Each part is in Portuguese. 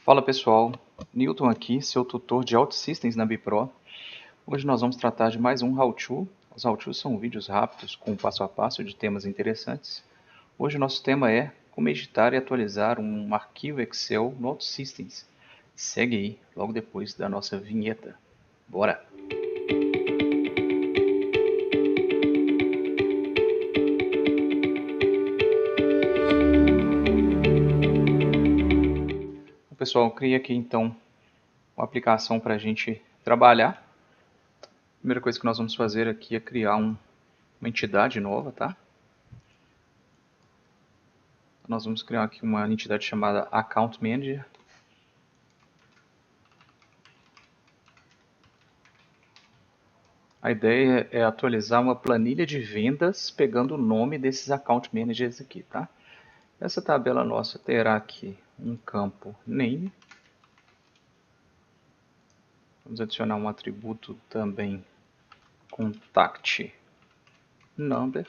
Fala pessoal, Newton aqui, seu tutor de OutSystems na Bipro. Hoje nós vamos tratar de mais um How-To. Os How-Tos são vídeos rápidos com passo a passo de temas interessantes. Hoje o nosso tema é como editar e atualizar um arquivo Excel no OutSystems. Segue aí, logo depois da nossa vinheta. Bora! Pessoal, eu criei aqui então uma aplicação para a gente trabalhar. A primeira coisa que nós vamos fazer aqui é criar uma entidade nova, tá? Nós vamos criar aqui uma entidade chamada Account Manager. A ideia é atualizar uma planilha de vendas pegando o nome desses Account Managers aqui, tá? Essa tabela nossa terá aqui um campo Name. Vamos adicionar um atributo também Contact Number.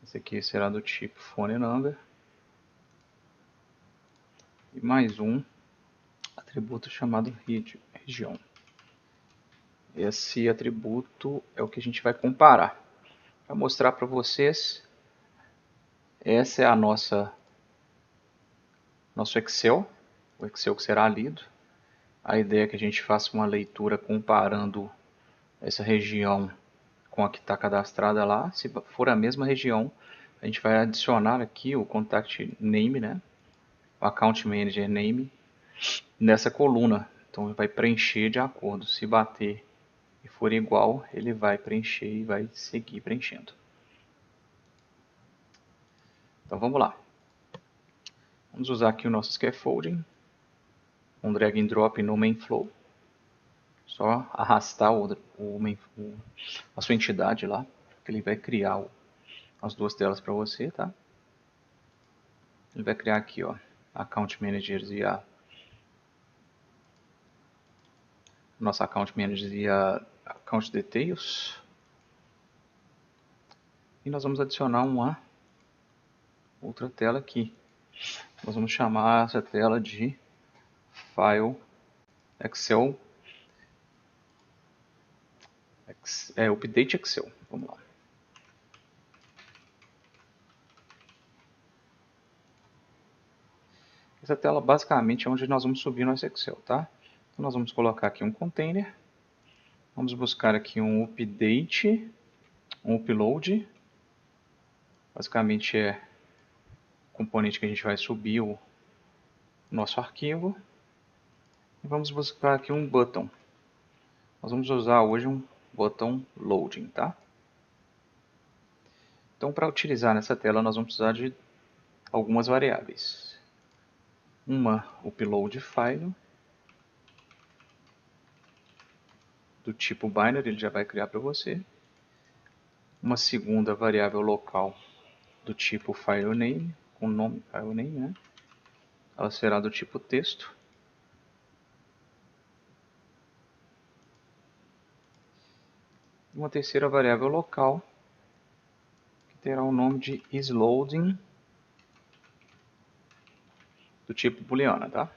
Esse aqui será do tipo Phone Number. E mais um atributo chamado Região. Esse atributo é o que a gente vai comparar. Para mostrar para vocês, essa é a nosso Excel, o Excel que será lido. A ideia é que a gente faça uma leitura comparando essa região com a que está cadastrada lá. Se for a mesma região, a gente vai adicionar aqui o Contact Name, né? O Account Manager Name, nessa coluna. Então vai preencher de acordo. Se bater e for igual, ele vai preencher e vai seguir preenchendo. Então vamos lá. Vamos usar aqui o nosso scaffolding, um drag and drop no main flow. Só arrastar a sua entidade lá, que ele vai criar as duas telas para você, tá? Ele vai criar aqui, ó, Account Managers e nosso Account Manager e a Account Details. E nós vamos adicionar uma outra tela aqui. Nós vamos chamar essa tela de File Excel Update Excel. Vamos lá. Essa tela basicamente é onde nós vamos subir nosso Excel, tá? Então nós vamos colocar aqui um container. Vamos buscar aqui um update, um upload. Basicamente é o componente que a gente vai subir o nosso arquivo. E vamos buscar aqui um button. Nós vamos usar hoje um botão loading, tá? Então para utilizar nessa tela nós vamos precisar de algumas variáveis. Uma upload file, do tipo binary, ele já vai criar para você. Uma segunda variável local do tipo filename, com o nome filename, né? Ela será do tipo texto. Uma terceira variável local, que terá o nome de isLoading, do tipo booleana, tá?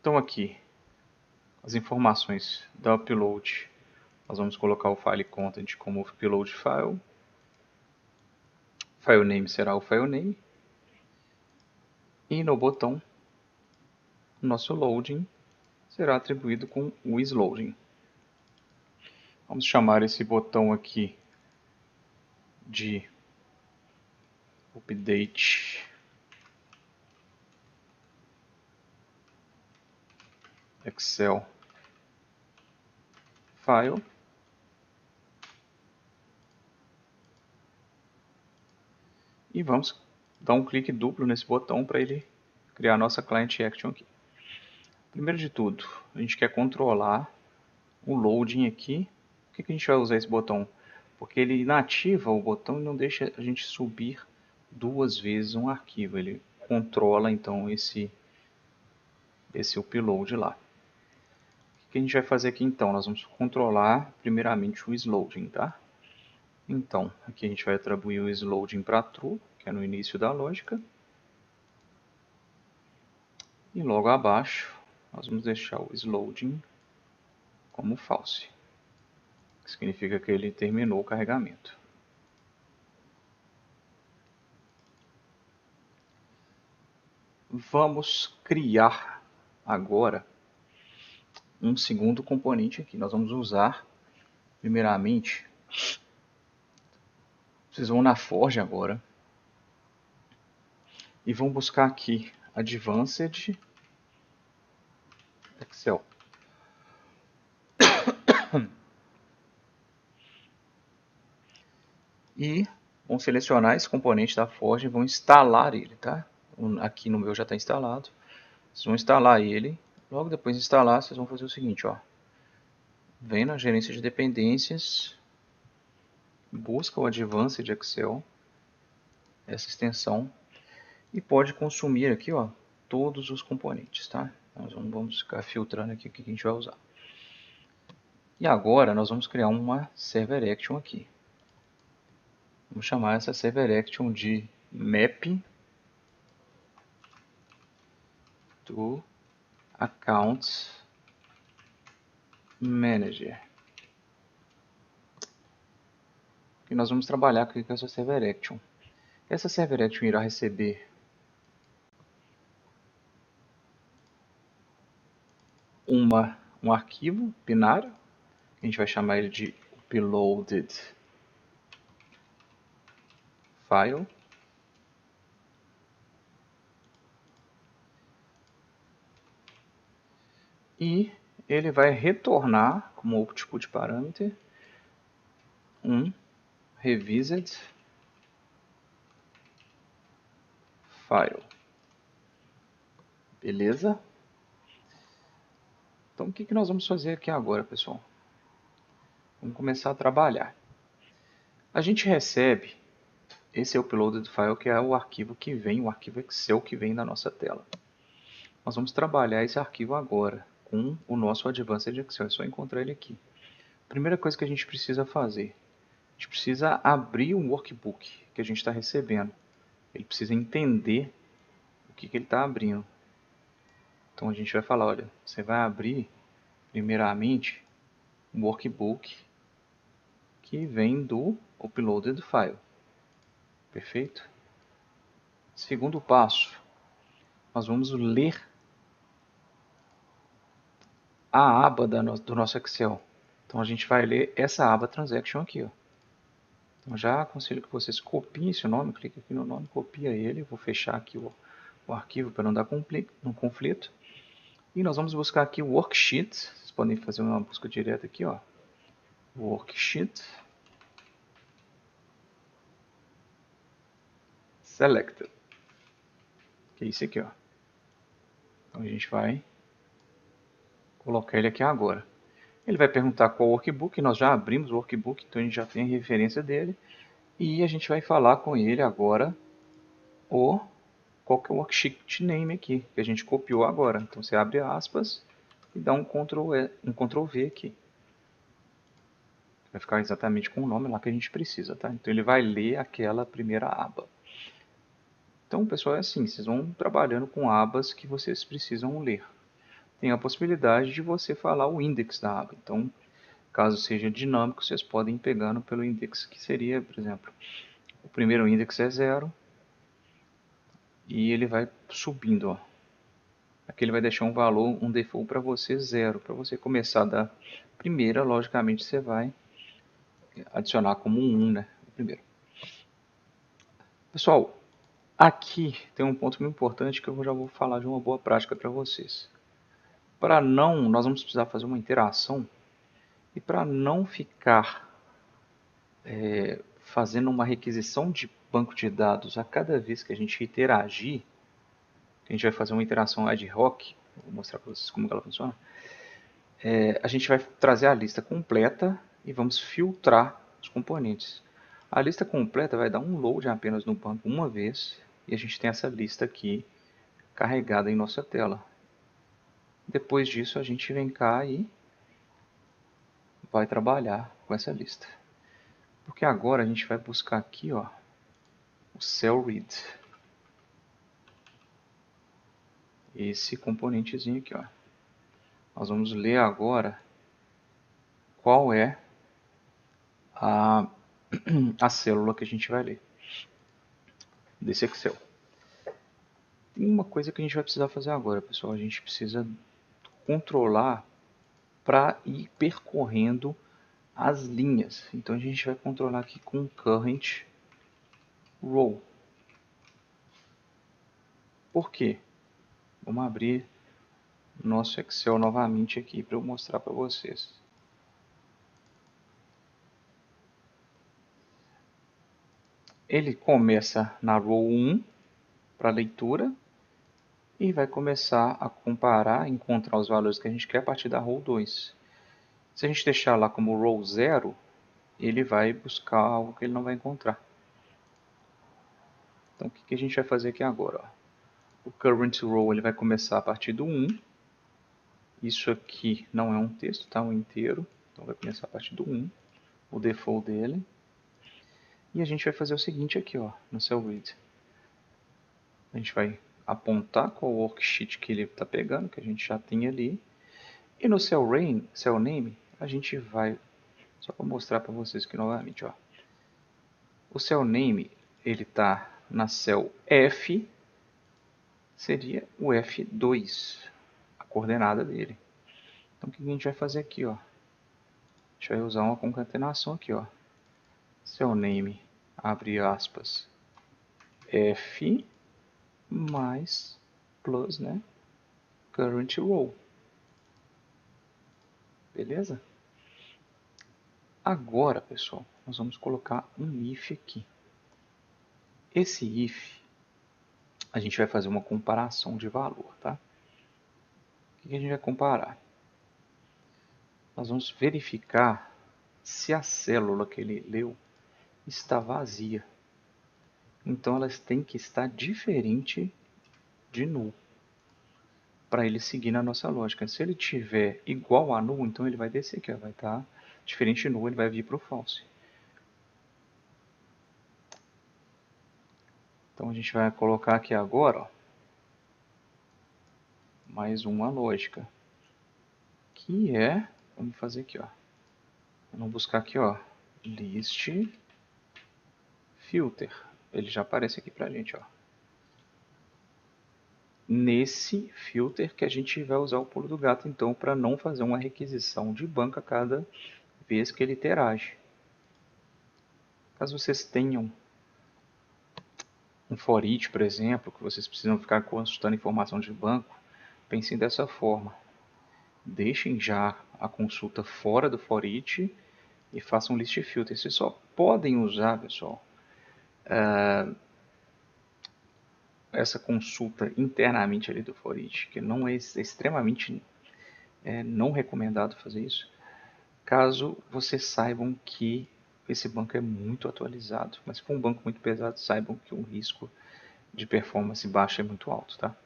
Então aqui, as informações da upload, nós vamos colocar o file content como upload file. Filename será o filename. E no botão, o nosso loading será atribuído com o isLoading. Vamos chamar esse botão aqui de update Excel file. E vamos dar um clique duplo nesse botão para ele criar a nossa Client Action aqui. Primeiro de tudo, a gente quer controlar o loading aqui. Por que a gente vai usar esse botão? Porque ele inativa o botão e não deixa a gente subir duas vezes um arquivo. Ele controla então esse upload lá. O que a gente vai fazer aqui então? Nós vamos controlar primeiramente o isLoading, tá? Então, aqui a gente vai atribuir o isLoading para true. que é no início da lógica. E logo abaixo, nós vamos deixar o isLoading como false, que significa que ele terminou o carregamento. Vamos criar agora um segundo componente aqui. Nós vamos usar, primeiramente, vocês vão na Forge agora e vão buscar aqui Advanced Excel. E vão selecionar esse componente da Forge e vão instalar ele, tá? Aqui no meu já está instalado. Vocês vão instalar ele. Logo depois de instalar, vocês vão fazer o seguinte, ó. Vem na gerência de dependências, busca o Advanced Excel, essa extensão, e pode consumir aqui, ó, todos os componentes, tá? Nós vamos ficar filtrando aqui o que a gente vai usar. E agora nós vamos criar uma Server Action aqui. Vamos chamar essa Server Action de Map to Accounts Manager. E nós vamos trabalhar aqui com essa Server Action. Essa Server Action irá receber um arquivo binário, a gente vai chamar ele de uploaded file. E ele vai retornar como output parameter um revised file. Beleza? Então o que nós vamos fazer aqui agora, pessoal? Vamos começar a trabalhar. A gente recebe esse uploaded file, que é o arquivo que vem, o arquivo Excel que vem da nossa tela. Nós vamos trabalhar esse arquivo agora com o nosso Advanced Excel. É só encontrar ele aqui. Primeira coisa que a gente precisa fazer, a gente precisa abrir o workbook que a gente está recebendo. Ele precisa entender o que ele está abrindo. Então a gente vai falar, olha, você vai abrir primeiramente um workbook que vem do uploaded file. Perfeito? Segundo passo, nós vamos ler a aba do nosso Excel. Então a gente vai ler essa aba Transaction aqui, ó. Então já aconselho que vocês copiem esse nome, clique aqui no nome, copia ele, vou fechar aqui o arquivo para não dar conflito. E nós vamos buscar aqui o worksheet, vocês podem fazer uma busca direta aqui, ó. Worksheet Selected, que é isso aqui, ó. Então a gente vai colocar ele aqui agora. Ele vai perguntar qual workbook, nós já abrimos o workbook, então a gente já tem a referência dele. E a gente vai falar com ele agora qual que é o worksheet name aqui, que a gente copiou agora. Então você abre aspas e dá um Ctrl V aqui. Vai ficar exatamente com o nome lá que a gente precisa, tá? Então ele vai ler aquela primeira aba. Então, pessoal, é assim, vocês vão trabalhando com abas que vocês precisam ler. Tem a possibilidade de você falar o index da aba. Então, caso seja dinâmico, vocês podem ir pegando pelo index, que seria, por exemplo, o primeiro index é 0 e ele vai subindo, ó. Aqui ele vai deixar um valor, um default para você 0. Para você começar da primeira, logicamente você vai adicionar como um 1, né? O primeiro. Pessoal, aqui tem um ponto muito importante que eu já vou falar de uma boa prática para vocês. Nós vamos precisar fazer uma interação e para não ficar fazendo uma requisição de banco de dados a cada vez que a gente interagir, a gente vai fazer uma interação ad hoc, vou mostrar para vocês como ela funciona, a gente vai trazer a lista completa e vamos filtrar os componentes. A lista completa vai dar um load apenas no banco uma vez e a gente tem essa lista aqui carregada em nossa tela. Depois disso a gente vem cá e vai trabalhar com essa lista. Porque agora a gente vai buscar aqui, ó, o cell read. Esse componentezinho aqui, ó. Nós vamos ler agora qual é a célula que a gente vai ler desse Excel. Tem uma coisa que a gente vai precisar fazer agora, pessoal. A gente precisa controlar para ir percorrendo as linhas. Então a gente vai controlar aqui com current row. Por quê? Vamos abrir nosso Excel novamente aqui para eu mostrar para vocês. Ele começa na row 1 para leitura e vai começar a comparar, encontrar os valores que a gente quer a partir da row 2. Se a gente deixar lá como row 0, ele vai buscar algo que ele não vai encontrar. Então o que a gente vai fazer aqui agora? O current row ele vai começar a partir do 1. Isso aqui não é um texto, tá? Um inteiro. Então vai começar a partir do 1, o default dele. E a gente vai fazer o seguinte aqui, ó, no cell read. A gente vai apontar qual worksheet que ele está pegando, que a gente já tem ali. E no cell name, a gente vai, só para mostrar para vocês aqui novamente, ó. O cell name, ele está na cell F, seria o F2, a coordenada dele. Então o que a gente vai fazer aqui, ó? A gente vai usar uma concatenação aqui, ó. Cell name, abre aspas, F mais plus, né? Current row. Beleza? Agora, pessoal, nós vamos colocar um if aqui. Esse if, a gente vai fazer uma comparação de valor, tá? O que a gente vai comparar? Nós vamos verificar se a célula que ele leu está vazia. Então, elas têm que estar diferente de null, para ele seguir na nossa lógica. Se ele tiver igual a null, então ele vai descer aqui, ó, vai estar diferente de null, ele vai vir para o false. Então a gente vai colocar aqui agora, ó, mais uma lógica, que é, vamos fazer aqui, ó, vamos buscar aqui, ó, list filter. Ele já aparece aqui pra gente, ó. Nesse filter que a gente vai usar o pulo do gato, então, para não fazer uma requisição de banco a cada vez que ele interage. Caso vocês tenham um for each, por exemplo, que vocês precisam ficar consultando informação de banco, pensem dessa forma. Deixem já a consulta fora do for each e façam list filter. Vocês só podem usar, pessoal, essa consulta internamente ali do for each, que não é extremamente não recomendado fazer isso, caso vocês saibam que esse banco é muito atualizado. Mas se for um banco muito pesado, saibam que o risco de performance baixa é muito alto, tá?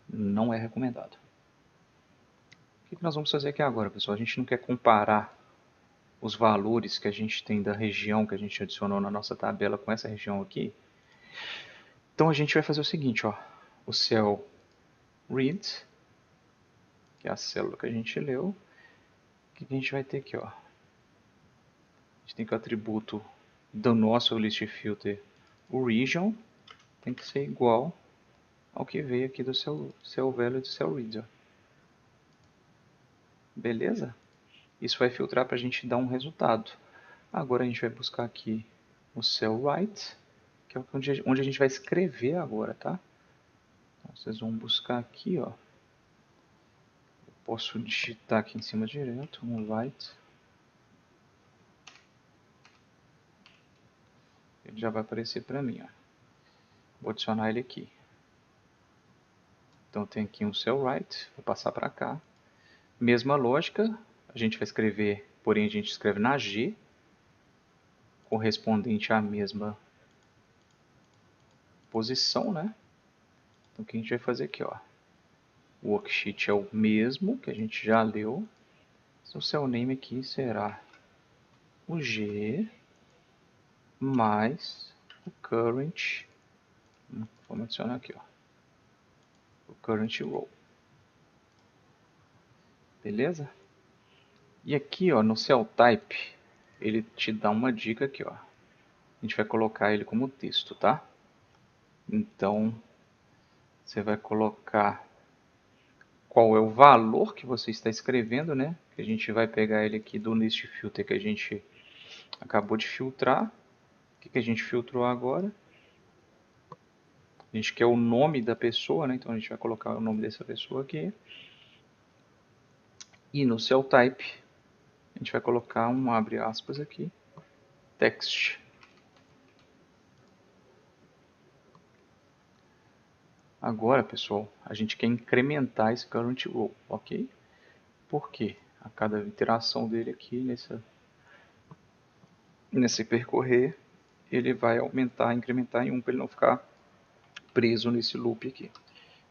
Não é recomendado. O que nós vamos fazer aqui agora, pessoal? A gente não quer comparar os valores que a gente tem da região que a gente adicionou na nossa tabela com essa região aqui. Então a gente vai fazer o seguinte, ó, o cell read, que é a célula que a gente leu, o que a gente vai ter aqui, ó? A gente tem que o atributo do nosso list filter, o region, tem que ser igual ao que veio aqui do cell value do cell read, ó. Beleza? Isso vai filtrar para a gente dar um resultado. Agora a gente vai buscar aqui o cell write, que é onde a gente vai escrever agora, tá? Então, vocês vão buscar aqui, ó. Eu posso digitar aqui em cima direto, um write. Ele já vai aparecer para mim, ó. Vou adicionar ele aqui. Então tem aqui um cell write, vou passar para cá. Mesma lógica, a gente vai escrever, porém a gente escreve na G, correspondente à mesma posição, né? Então o que a gente vai fazer aqui, ó? O worksheet é o mesmo que a gente já leu. O cell name aqui será o G mais o current, vamos adicionar aqui, ó, o current row, beleza? E aqui, ó, no cell type, ele te dá uma dica aqui, ó. A gente vai colocar ele como texto, tá? Então, você vai colocar qual é o valor que você está escrevendo, né? Que a gente vai pegar ele aqui do list filter que a gente acabou de filtrar. O que a gente filtrou agora? A gente quer o nome da pessoa, né? Então a gente vai colocar o nome dessa pessoa aqui. E no cell type, a gente vai colocar um abre aspas aqui, text. Agora, pessoal, a gente quer incrementar esse current row, ok? Por quê? A cada iteração dele aqui, nesse percorrer, ele vai aumentar, incrementar em 1 para ele não ficar preso nesse loop aqui.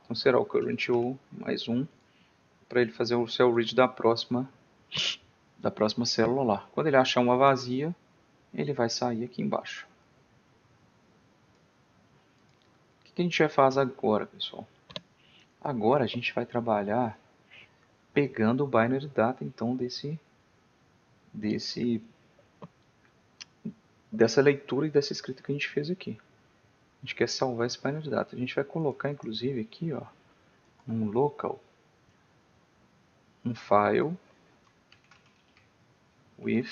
Então será o current row mais 1 para ele fazer o cell read da próxima célula lá. Quando ele achar uma vazia, ele vai sair aqui embaixo. O que a gente vai fazer agora, pessoal? Agora a gente vai trabalhar pegando o binary data então dessa leitura e dessa escrita que a gente fez aqui. A gente quer salvar esse binary data. A gente vai colocar inclusive aqui, ó, um local, um file with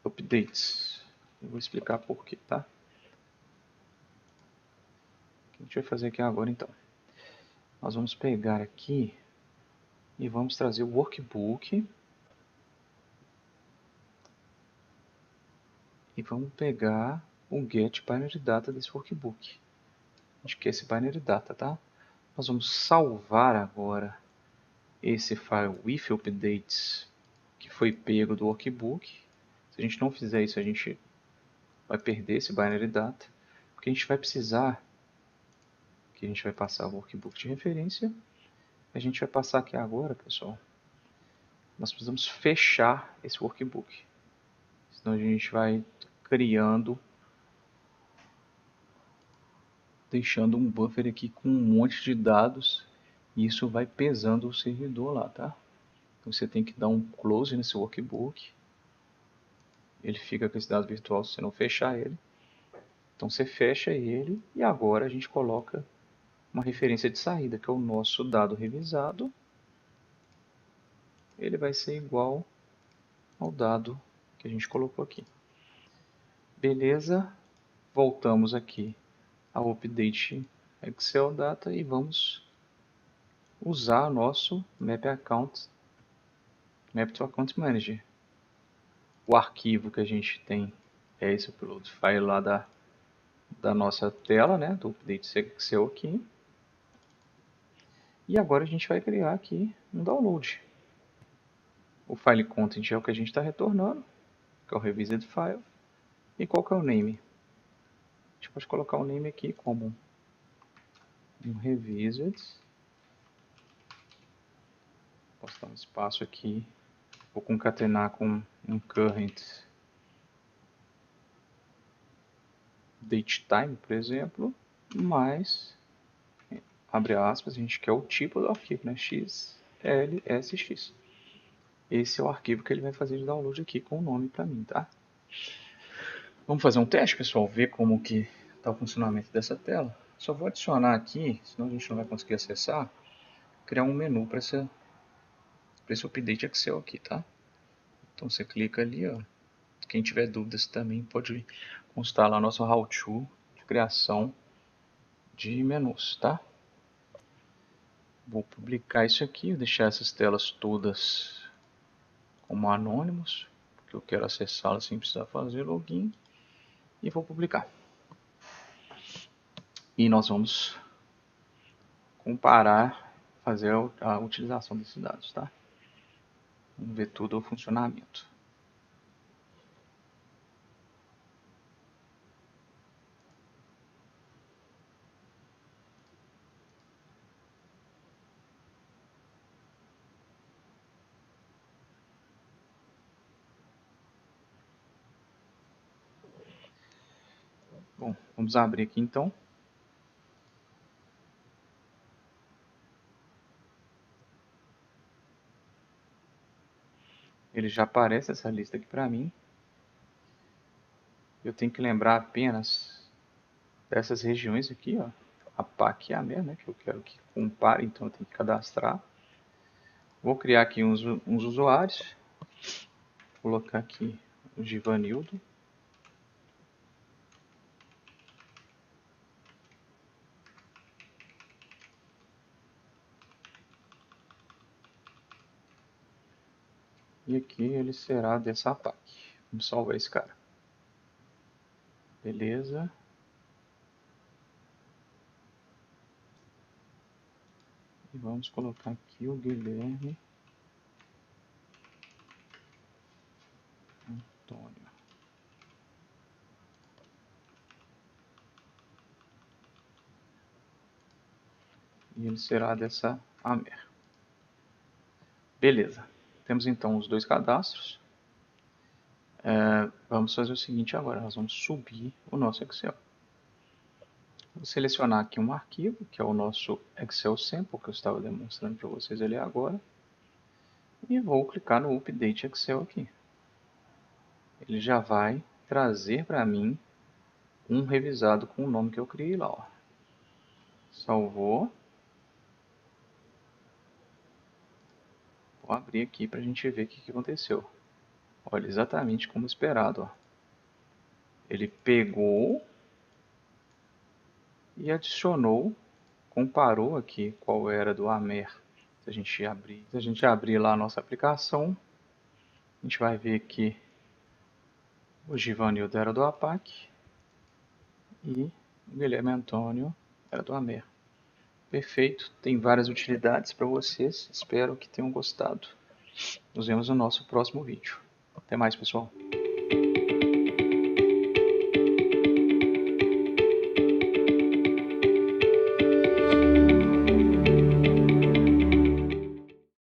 updates. Eu vou explicar por quê, tá? O que a gente vai fazer aqui agora então? Nós vamos pegar aqui e vamos trazer o workbook e vamos pegar o get binary data desse workbook. A gente quer esse binary data, tá? Nós vamos salvar agora esse file with updates que foi pego do workbook. Se a gente não fizer isso, a gente vai perder esse binary data, porque a gente vai precisar, que a gente vai passar o workbook de referência. A gente vai passar aqui agora, pessoal, nós precisamos fechar esse workbook. Senão a gente vai criando, deixando um buffer aqui com um monte de dados e isso vai pesando o servidor lá, tá? Então você tem que dar um close nesse workbook. Ele fica com esse dado virtual se você não fechar ele. Então você fecha ele e agora a gente coloca uma referência de saída, que é o nosso dado revisado. Ele vai ser igual ao dado que a gente colocou aqui. Beleza? Voltamos aqui ao update Excel Data e vamos usar o nosso Map to Account Manager. O arquivo que a gente tem é esse upload file lá da nossa tela, né, do update Excel aqui. E agora a gente vai criar aqui um download. O file content é o que a gente está retornando, que é o revised file. E qual que é o name? A gente pode colocar o name aqui como um revised. Posso dar um espaço aqui. Vou concatenar com um current datetime, por exemplo, mais, abre aspas, a gente quer o tipo do arquivo, né? XLSX. Esse é o arquivo que ele vai fazer de download aqui com o nome para mim, tá? Vamos fazer um teste, pessoal, ver como que está o funcionamento dessa tela. Só vou adicionar aqui, senão a gente não vai conseguir acessar, criar um menu para esse update Excel aqui, tá? Então você clica ali, ó. Quem tiver dúvidas também pode constar lá nosso how-to de criação de menus, tá? Vou publicar isso aqui, vou deixar essas telas todas como anônimos, porque eu quero acessá-las sem precisar fazer login, e vou publicar. E nós vamos comparar, fazer a utilização desses dados, tá? Vamos ver tudo o funcionamento. Bom, vamos abrir aqui então. Ele já aparece essa lista aqui para mim. Eu tenho que lembrar apenas dessas regiões aqui, ó. A PAC e a AMER, né, que eu quero que compare, então eu tenho que cadastrar. Vou criar aqui uns usuários. Vou colocar aqui o Givanildo. E aqui ele será dessa PAC. Vamos salvar esse cara. Beleza. E vamos colocar aqui o Guilherme Antônio. E ele será dessa AMER. Beleza. Temos então os dois cadastros. Vamos fazer o seguinte agora. Nós vamos subir o nosso Excel. Vou selecionar aqui um arquivo, que é o nosso Excel Sample, que eu estava demonstrando para vocês ali agora. E vou clicar no Update Excel aqui. Ele já vai trazer para mim um revisado com o nome que eu criei lá. Ó. Salvou. Vou abrir aqui para a gente ver o que aconteceu. Olha, exatamente como esperado. Ó. Ele pegou e adicionou, comparou aqui qual era do AMER. Se a gente abrir lá a nossa aplicação, a gente vai ver que o Givanildo era do APAC e o Guilherme Antônio era do AMER. Perfeito, tem várias utilidades para vocês, espero que tenham gostado. Nos vemos no nosso próximo vídeo. Até mais, pessoal.